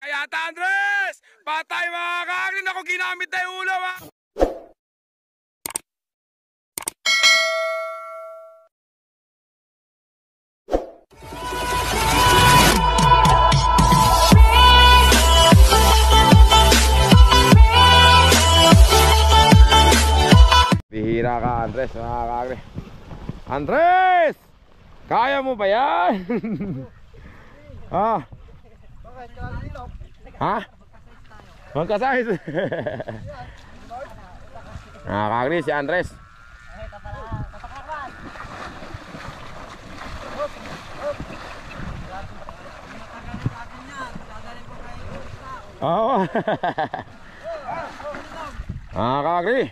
Kaya Andres! Patay mga kagrin ako ginamit na yung ulo ha! Bihira ka Andres mga kagrin. Andres! Kaya mo ba yan? Ha? Ha? Magka-size. Nakakagri si Andres. Oo. Nakakagri.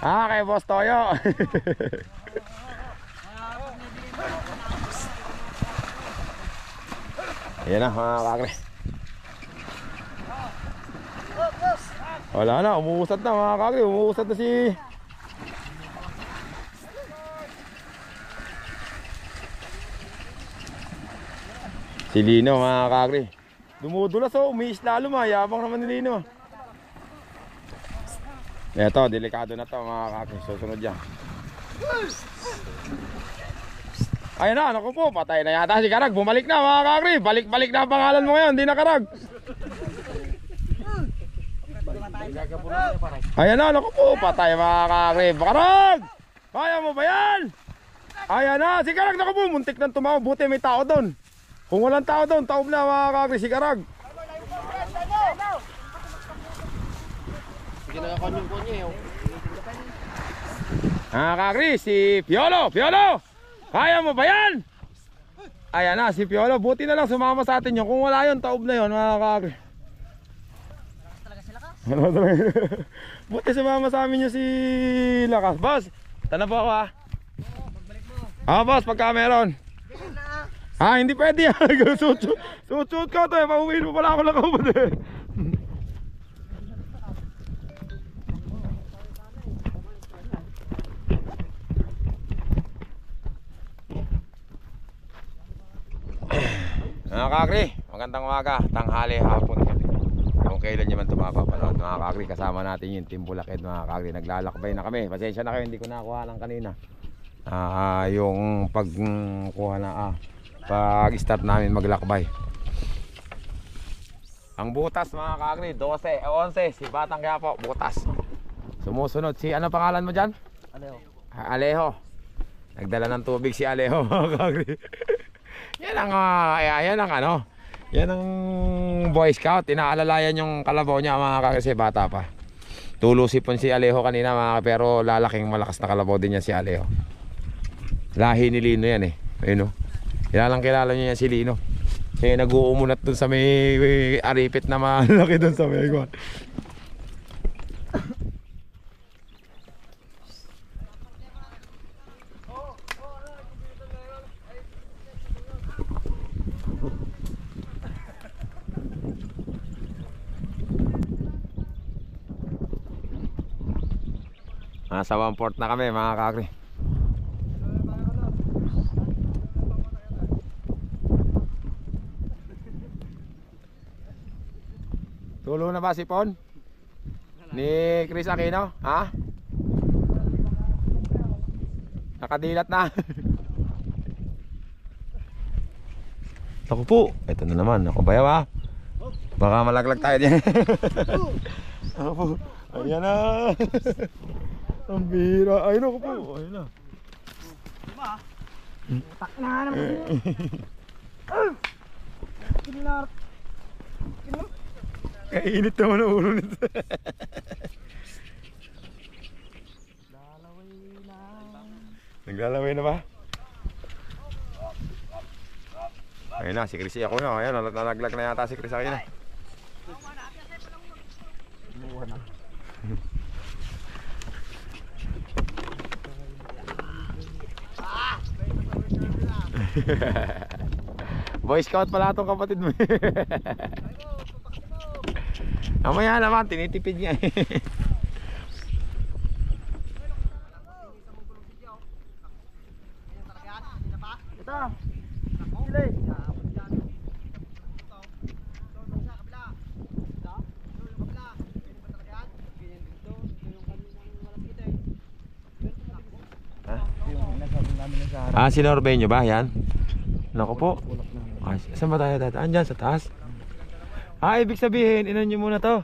Kay Boss Toyo. Ayan na mga kakre. Wala na, umuusad na mga kakre. Umuusad na si Lino mga kakre. Dumudulas oh, umiis lalo yabang naman ni Lino. Eto, delikado na to mga kakre. Susunod yan. Ayun na, naku po, patay na yata si Karag. Bumalik na mga kakri. Balik-balik na ang pangalan mo ngayon, hindi na Karag. Ayun na, naku po, patay mga kakri. Karag! Kaya mo ba yan? Ayun na, si Karag, naku po, muntik nang tumaw. Buti may tao doon. Kung walang tao doon, taob na mga kakri si Karag. Mga kakri, si Piolo, Piolo! Kaya mo ba yan? Ayan na si Piolo. Buti na lang sumama sa atin yun. Kung wala yun, taob na yun mga kakri. Buti sumama sa amin yun si Lakas. Boss, tanong po ako ha. Boss, pagka meron. Hindi pwede ha. Suot ka to pauwiin mo pala ako lang ako. Mga kakri, magandang umaga, tanghali, hapon kung kailan nyo man ito mapapanood. Mga kakri, kasama natin yung Team Bulakid mga kakri. Naglalakbay na kami, pasensya na kayo, hindi ko nakuha lang kanina yung pagkuha na pag-start namin maglakbay. Ang butas mga kakri, 12, 11, si Batang Quiapo, butas. Sumusunod si, ano pangalan mo dyan? Alejo. Alejo. Nagdala ng tubig si Alejo mga kakri. Yan ang yan ang Boy Scout. Inaalalayan yung kalabaw niya mga kakasi, bata pa. Tulusipon si Alejo kanina mga, pero lalaking malakas na kalabaw din yan si Alejo. Lahi ni Lino yan ayun o. Kilala niya yan si Lino. Kasi nag-uumunat dun sa may aripit na malaki dun sa may iguan. Nasa 1/4 na kami mga kakri. Tulo na ba si Pon? Ni Chris Aquino? Ha? Nakadilat na. Ako po, ito na naman. Ako bayaw ha. Baka malaglag tayo dyan. Ako po. Ayan na. Ang bira. Ayun ako po. Ayun na. Tak na naman. Kainit naman ang ulo nito. Naglalaway na ba? Ayun na, si Chris ako na. Ayun, nalaglag na yata si Chris ako na. Boy Scout pala itong kapatid mo. Mamaya naman, tinitipid niya Ito sila eh. Sinorbe nyo ba yan? Naku po. Saan ba tayo dadaan? Dyan sa taas. Ibig sabihin, inan nyo muna to.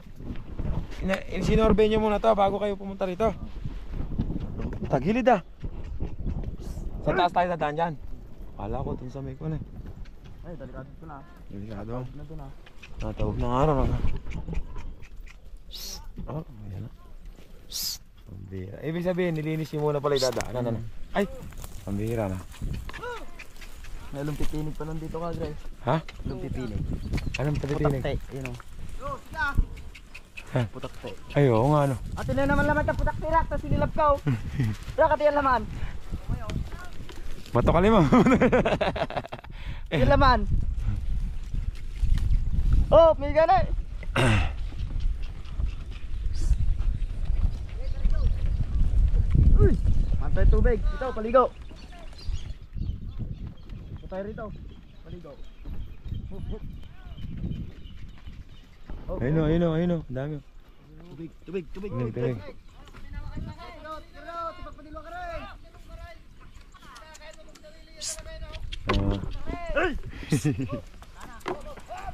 Sinorbe nyo muna to bago kayo pumunta rito. Tagilid ah. Sa taas tayo dadaan dyan. Kala ko dun sa may ko na. Ay, delikado ito na. Delikado. Na ito na. Natawag ng araw na. Oh, ayan na. Pambira. Ibig sabihin, nilinis nyo muna pala yung dadaan. Ay, pambira na. May lumpipinig pa nun dito ka, Dre. Ha? Lumpipinig. Anong pagpipinig? Putakte, yun o. Ha? Putakte. Ay, oo nga ano. Ate na naman laman ka putakte rak, tapos sinilap ka o. Rak, ate yan laman. Mato ka lima. Yan laman. Oh, may gana. Uy, mantay tubig. Ito, paligo. Tayo rito. Paligo. Ayun o, ayun o, ayun o. Dami o. Tubig, tubig, tubig. Tubig, tubig.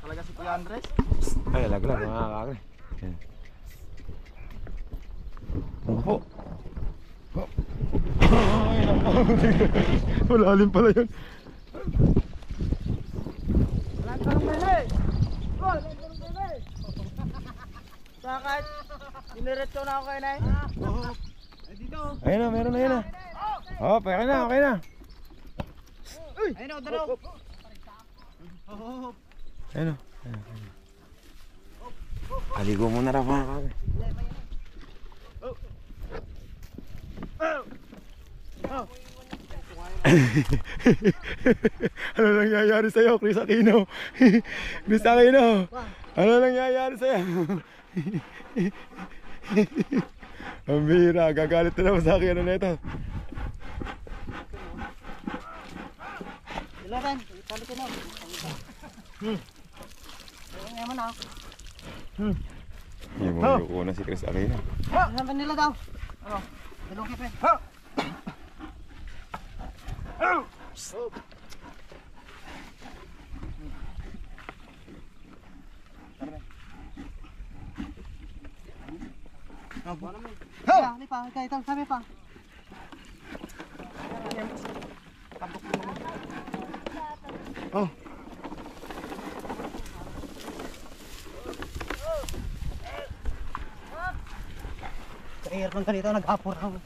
Talaga si Kuya Andres? Ay, laglag mga kakre. Ano po? Ay, naku. Malalim pala yun. Walang tanong bebe! Walang tanong bebe! Bakit? Iniretso na ako kayo na eh? Ay dito! Ayun na, meron na yun na. Oh, okay na, okay na. Ayun o, dalaw! Ayun o. Aligo muna raw mga kakre. Ano nangyayari sa'yo, Chris Aquino? Chris Aquino, ano nangyayari sa'yo? Ang bihira, gagalit na naman sa akin. Ano na ito? Ilaban, italik ko na. Ayun naman ako. Hindi mo yuko na si Chris Aquino. Ilaban nila daw. Ano? Dalong kipe. Dali pa, ito, sabi pa. Oh. Sa air ng ganito, nag-apor ako.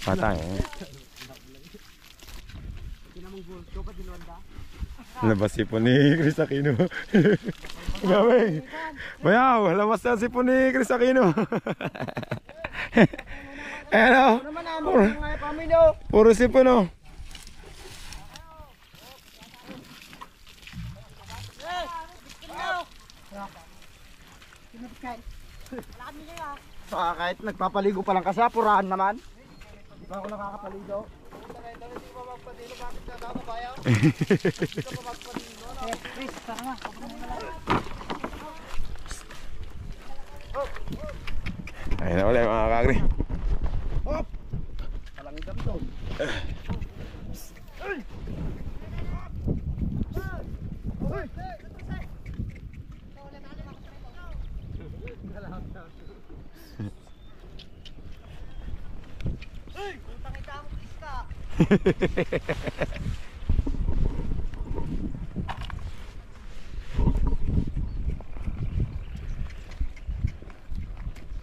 Patay eh. Labas sipon ni Chris Aquino. Grabe. Bayaw, labas na sipon ni Chris Aquino. Ano? Puro sipon oh. Baka kahit nagpapaligo pa lang kasi, apurahan naman. Hindi pa ako nakakapaligo. Chris, tara nga. Ayun na ulit mga kakri. Palanggam doon.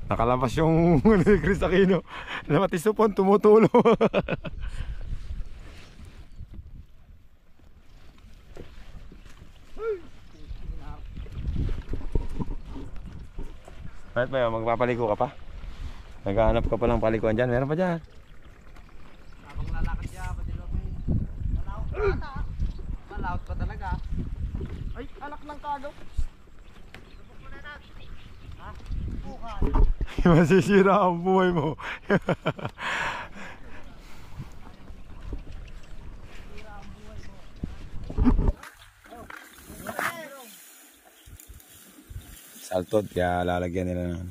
Nakalabas yung Chris Aquino. Namatisupon, tumutulo. Bakit ba yun? Magpapaligo ka pa? Naghahanap ka pa ng palikuan dyan? Meron pa dyan? Habang lalakad siya, padilog may malawak pa ata. Malawak pa talaga. Ay, anak ng kado. Lubog mo na na. Ha? Bukan. Masisira ang buhay mo. saltod, kaya lalagyan nila ng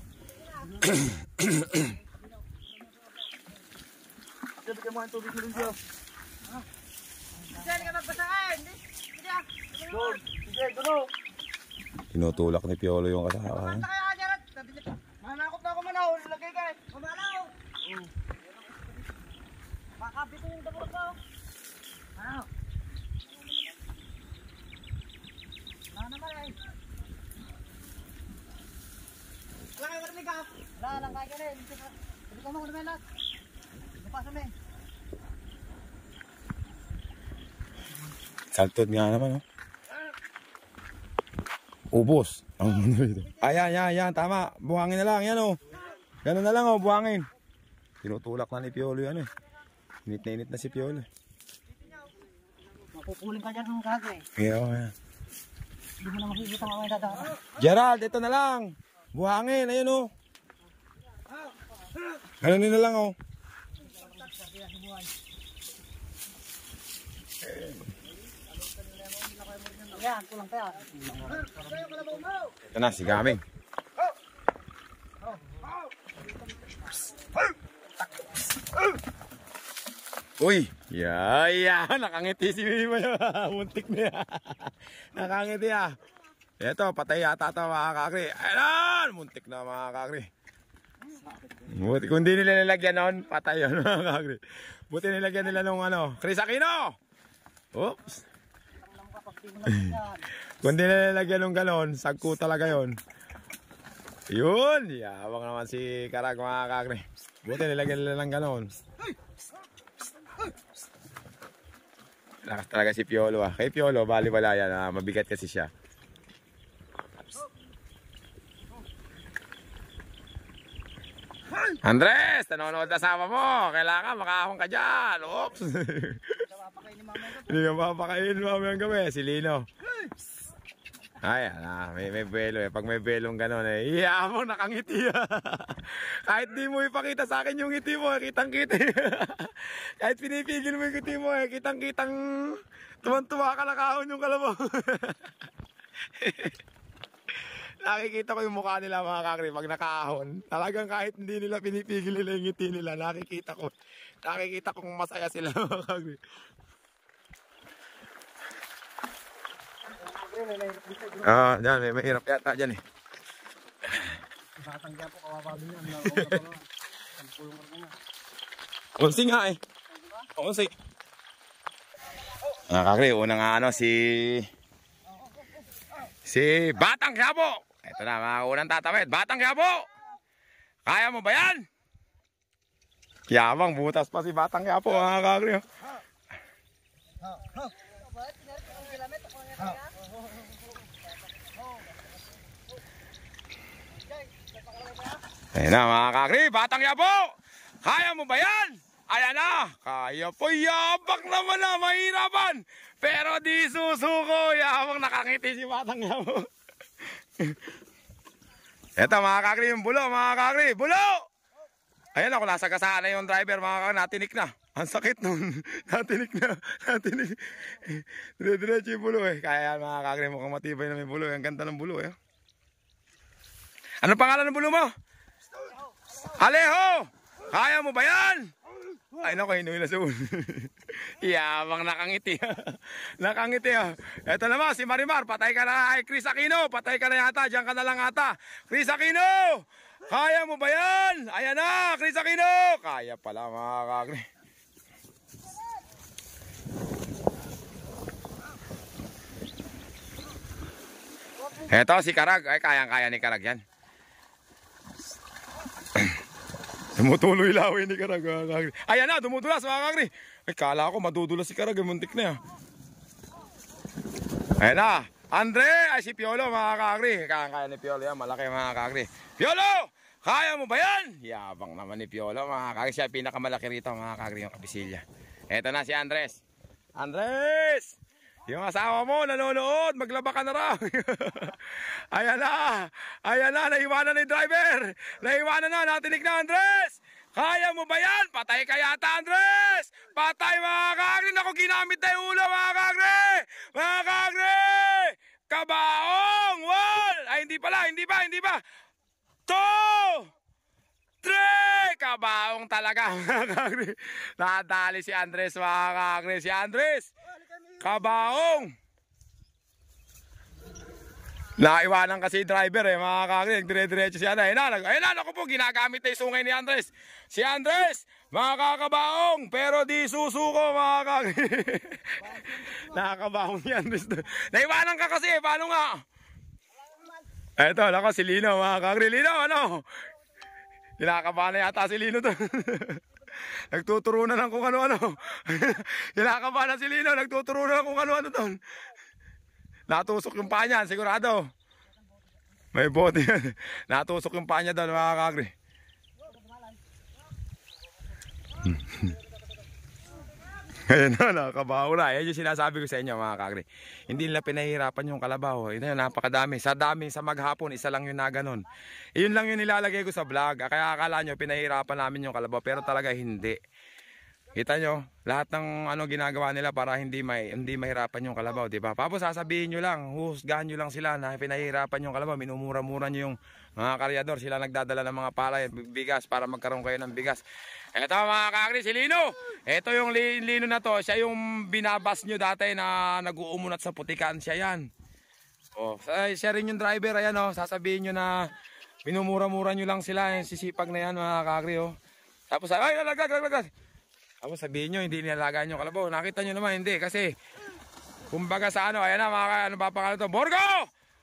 Bigyan mo ang tubig mo rin, Joe. Diyan ka magbasahin. Sige, gulo. tinutulak ni Piolo yung kasama. Basta kaya, Jared. Manakot na ako manaw. Lagay ka eh. Mamalaw. Makapit ko yung dabot ko. Ano? Ano naman eh. Wala kayo marinig ka. Wala lang kayo rin. Sabi ko mo kung naman lahat. Napasa mo eh. Saltod nga naman, oh. Ubos. Ayan, tama. Buhangin na lang, yan, oh. Ganun na lang, oh, buhangin. Tinutulak na ni Piolo yan, eh. Init na si Piolo. Mapupuling ka dyan ng gago eh. Yeah. Hindi mo na makikita mamaya dadaan. Gerald, ito na lang. Buhangin, ayun, oh. Ganun na lang, oh. Yan, kulang pa yan. Ito na, si Gaming. Uy! Nakangiti si Mima yun. Muntik na yan. Nakangiti ah. Ito, patay yata ito mga kakri. Ayan! Muntik na mga kakri. Buti, kung di nila nilagyan nun, patay yun mga kakri. Buti nilagyan nila nung ano, Chris Aquino! Oops! Kung di nila nilagyan nung galon, sagko talaga yun. Yun! Yabang naman si Karag mga kakri. Buti nilagyan nila ng galon. Lakas talaga si Piolo ah. Kay Piolo, bali wala yan ah. Mabigat kasi siya. Andres, nanonood na sama mo. Kailangan makahong ka dyan. Oops. Hindi ka mapakain mamayang gabi. Si Lino. Ay, may belo eh. Pag may belong gano'n eh. Iya mo, nakangiti. Kahit di mo ipakita sa akin yung ngiti mo, kitang-kita. Kahit pinipigil mo yung ngiti mo eh, kitang-kitang tuwan-tuwa ka nakahon yung kalabaw. Nakikita ko yung mukha nila mga kakri pag nakahon. Talagang kahit hindi nila pinipigil nila yung ngiti nila, nakikita ko. Nakikita kong masaya sila mga kakri. Diyan, may mahirap yata dyan eh. Tatangga po, kawawabi niya. Unsi nga eh. Unsi. Kakri, una nga ano si Batang Quiapo. Ito na mga unang tatawid. Batang Quiapo. Kaya mo ba yan? Yabang butas pa si Batang Quiapo mga kakri. Ayan na mga kakri, Batang Quiapo! Kaya mo ba yan? Ayan na! Kaya po, yabak naman na, mahirapan! Pero di susuko, yabang nakangiti si Batang Quiapo. Eto mga kakri, yung bulo, mga kakri, bulo! Ayan ako, nasa gasaan na yung driver, mga kakri, natinik na. Ang sakit nun, natinik na, natinik. Dire-diretso yung bulo eh. Kaya yan mga kakri, mukhang matibay na may bulo. Ang ganda ng bulo eh. Anong pangalan ng bulo mo? Aleho! Kaya mo ba yan? Ay naku, hinuwi na sa ulo. Yabang nakangiti. Nakangiti ah. Eto naman, si Marimar, patay ka na. Ay, Chris Aquino, patay ka na yata. Diyan ka na lang ata. Chris Aquino! Kaya mo ba yan? Ayan na, Chris Aquino! Kaya pala mga kakri. Eto si Karag. Ay, kayang-kaya ni Karag yan. Tumutuloy lawin ni Karag mga kakri. Ayan na, dumudulas mga kakri. Ay, kala ko madudulas si Karag. Muntik na yan. Ayan na. Andre, ay si Piolo mga kakri. Kaya ni Piolo yan, malaki mga kakri. Piolo! Kaya mo ba yan? Yabang naman ni Piolo mga kakri. Siya pinakamalaki rito mga kakri yung kapisilya. Eto na si Andres. Andres! Yung asawa mo nanonood, maglaba ka na raw. Ayan na, naiwanan na yung driver. Naiwanan na, natinig na Andres. Kaya mo ba yan? Patay ka yata Andres. Patay mga kakri. Naku, ginamit na yung ulo mga kakri. Mga kakri. Kabaong wall. Ay, hindi pala, hindi pa. hindi ba? 2, 3! Kabaong talaga mga kagri. Nadali si Andres mga kagri. Si Andres! Kabaong! Naiwanan kasi driver mga kagri. Dire-diretso si Andres. Ayun na, naku po, ginagamit na yung sungay ni Andres. Si Andres! Mga kakabaong! Pero di susuko mga kagri. Nakakabaong si Andres. Naiwanan ka kasi, paano nga? Eto, nako si Lino mga kagri. Lino, ano? Kinakabahan na yata si Lino to. Nagtuturo na lang kung ano-ano. Kinakabahan na si Lino. Nagtuturo na lang kung ano-ano to. Natusok yung paa niyan, sigurado. May bote yan. Natusok yung paa niya doon mga kagri. Ayan na, nakakabaho na. Yan yung sinasabi ko sa inyo mga kagri. Hindi nila pinahihirapan yung kalabaw. Ito yun, napakadami. Sa maghapon, isa lang yun na ganun. Yun lang yung nilalagay ko sa vlog. Kaya akala nyo, pinahihirapan namin yung kalabaw. Pero talaga hindi. Kita nyo, lahat ng ano ginagawa nila para hindi mahirapan yung kalabaw, di ba? Tapos sasabihin nyo lang, husgahan nyo lang sila na pinahihirapan yung kalabaw. Minumura-mura nyo yung mga karyador. Sila nagdadala ng mga palay, bigas para magkaroon kayo ng bigas. Eto mga kagri, si Lino. Eto yung Lino na to. Siya yung binabas nyo dati na nag-uumunat sa putikan. Siya yan. O, siya rin yung driver. Ayan o, sasabihin nyo na minumura-mura nyo lang sila. Yung sisipag na yan mga kagri o. Tapos, ay, lagag. Tapos sabihin nyo, hindi nilalagaan yung kalabaw. Nakita nyo naman, hindi. Kasi, kumbaga sa ano, ayan na mga ano pa pangalan to. Borgo!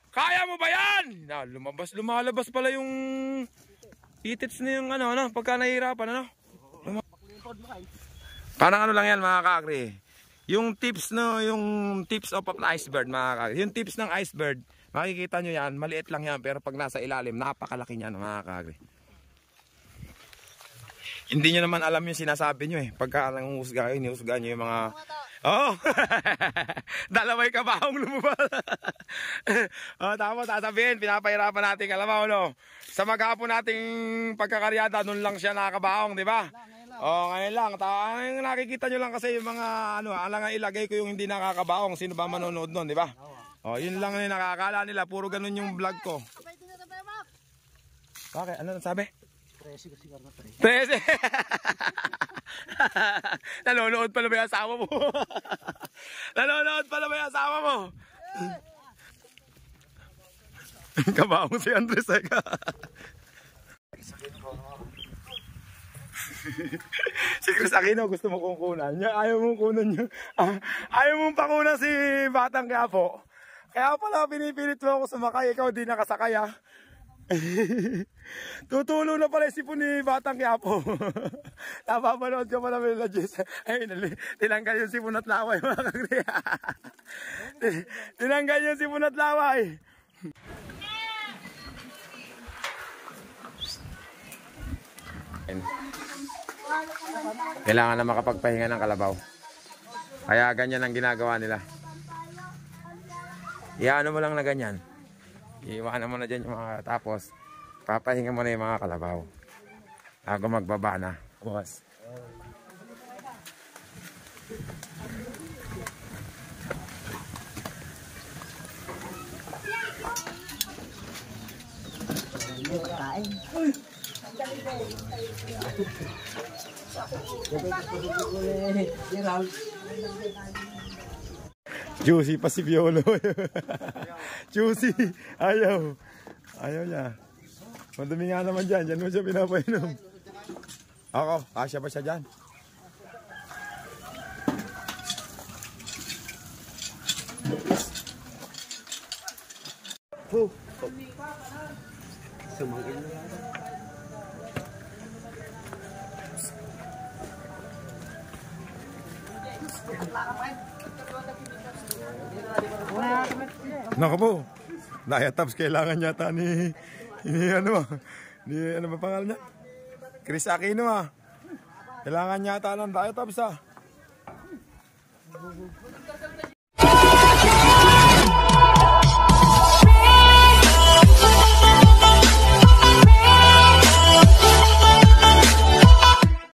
Kaya mo ba yan? Na, lumalabas pala yung itits na yung ano, pagka nahihirapan, ano? Parang ano lang yan mga kakri. Yung tips of an iceberg mga kakri. Yung tips ng iceberg, makikita nyo yan, maliit lang yan. Pero pag nasa ilalim, napakalaki niyan mga kakri. Hindi nyo naman alam yung sinasabi nyo eh. Pagka nanguhusga kayo, inihusga nyo yung mga... Oo! Dalaway kabaong lumabas. Tapos sasabihin, pinapahirapan natin kalabaw, no? Sa maghapon nating pagkakaryada, nun lang siya nakakabaong, di ba? Ngayon lang. Nakikita nyo lang kasi yung mga, alang ilagay ko yung hindi nakakabaong. Sino ba manonood nun, di ba? Yun lang yung nakakala nila. Puro ganun yung vlog ko. Bakit? Ano sabi? 13 kasi karna 13. Nanonood pala ba yung asawa mo? Nanonood pala ba yung asawa mo? Kabaong si Andres. Si Chris Aquino gusto mo kukunan niya. Ayaw mong kunan niya. Ayaw mong pakunan si Batang Quiapo. Kaya pala pinipilit mo ako sumakay. Ikaw di nakasakay ha. Tutulo na pala si ni Batang Quiapo. Napapanood ka pala may lodges. Ay, tinanggal yung sipon at laway mga kagri. Tinanggal yung sipon at laway. Kailangan na makapagpahinga ng kalabaw. Kaya ganyan ang ginagawa nila. Iyaano mo lang na ganyan. Iiwanan mo na dyan yung mga tapos papahinga mo na yung mga kalabaw bago magbaba na. Boss. Juicy pa si Piolo. Juicy. Ayaw niya. Madumi nga naman dyan. Diyan mo siya pinapainom. Ako, kasya pa siya dyan. Sumangin na lang. Naku po. Diet Tabs kailangan yata ni ano ba pangalan niya? Chris Aquino Kailangan yata ng Diet Tabs